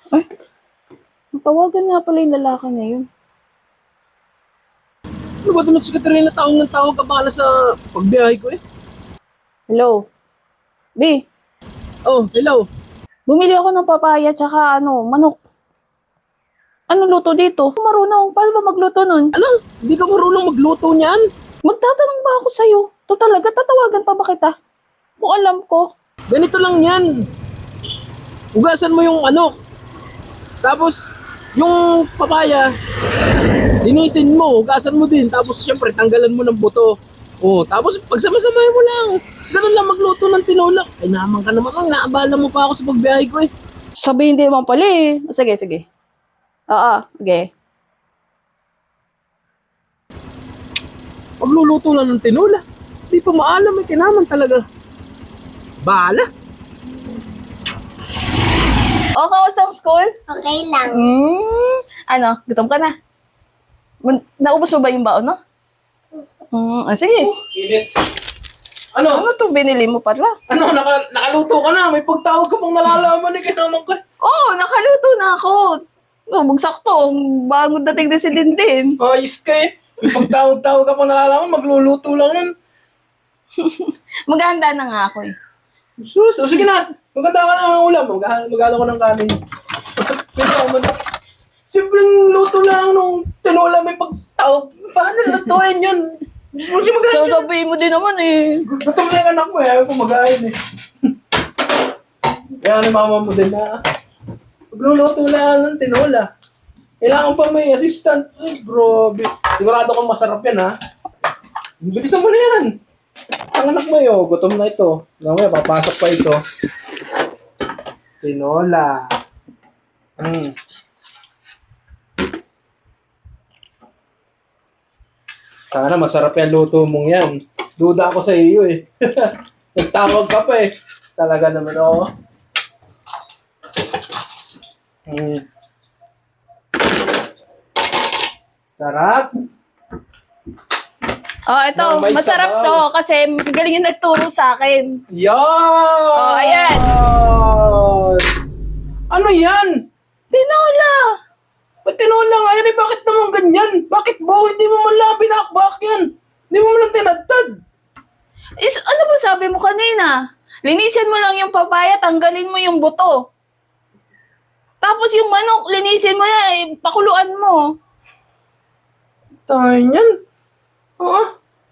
Ay, tawagan nga pala yung lalaki na yun. Ano ba naman si Katrina tawag ng tawag kabala sa pagbiyahe ko eh? Hello? B, Oh, hello. bumili ako ng papaya tsaka manok. Ano luto dito? Marunong. Paano ba magluto nun? Ano? Hindi ka marunong magluto niyan? Magtatanong ba ako sa'yo? To talaga, tatawagan pa ba kita? Kung alam ko. Ganito lang yan. Ugasan mo yung ano. Tapos, yung papaya, linisin mo, ugasan mo din. Tapos, syempre, tanggalan mo ng buto. Oh, tapos, pagsama-samahin mo lang. Ganun lang magluto ng tinola. Ay, naman ka naman. Ang naabala mo pa ako sa pagbiyahe ko eh. Sabihin din naman pala eh. Sige, sige. Oo, okay. Pagluluto lang ng tinola. Di pa maalam, may kinaman talaga. Bala. O, kamusta ang school? Okay lang. Ano, gutom ka na? Naubos mo ba yung baon, no? Sige. Init. Ano? Ano to binili mo pala? Ano? Nakaluto ka na. May pagtawag ka pang nalalaman eh. Kinaman ka. Oo, nakaluto na ako. Magsakto, bagong dating din si Dindin. Ayos ka eh. May pagtawag-tawag ka pang nalalaman. Magluluto lang yun. Maghahanda na nga ako eh. So, sige na. Maganda ka na ng ulam. Magalo ko ng kanin. Simpleng luto lang nung tinola may pagtawag. Paano lutuin yun? Kasi magaling. Sasabihin mo din naman eh. Gutom na yung anak mo eh. Ayaw ko mag-ain eh. Kaya ni mama mo din na magluluto lang ng tinola. Kailangan pa may assistant. Ay, grabe. Sigurado kang masarap yan ha. Bilisan mo na yan. Ang anak mo yun, gutom na ito. Mamaya, papasok pa ito. Tinola. Sana masarap yan luto mong yan. Duda ako sa iyo eh. Nagtawag ka pa eh. Talaga naman ako. Sarap. Oh, ito, Na may masarap sabaw. to kasi galing yung nagturo sa akin. Yan! Oh, ayan. Ano yan? Tinola! Ba't tinola nga yan eh? Bakit naman ganyan? Bakit bo? Hindi mo man lang binakbak yan. Hindi mo man lang tinadtad. Ano ba sabi mo kanina? Linisin mo lang yung papaya, tanggalin mo yung buto. Tapos yung manok, linisin mo yan, pakuluan mo. Tayo niyan. Oo.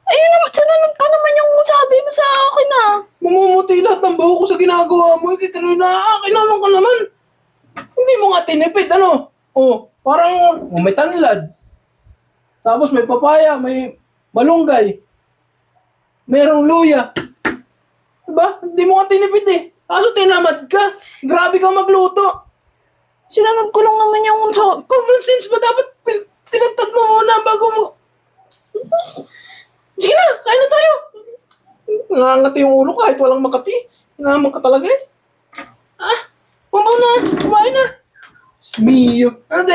Ayun naman, sanunod ko naman yung sabi mo sa akin ah. Mamumuti lahat ng buho ko sa ginagawa mo. Katrina, kailangan ka naman. Hindi mo nga tinipid, ano? Oh, parang may tanlad. Tapos may papaya, may malunggay. Merong luya. Diba? Hindi mo nga tinipid eh. Kaso tinamad ka. Grabe ka magluto. Sinunod ko lang naman yung Common sense ba dapat tinatad mo muna bago mo... Sige na, kain na tayo. Nangangati yung ulo kahit walang makati. Hinahamang ka talaga eh. Kumain na. Smio. Ano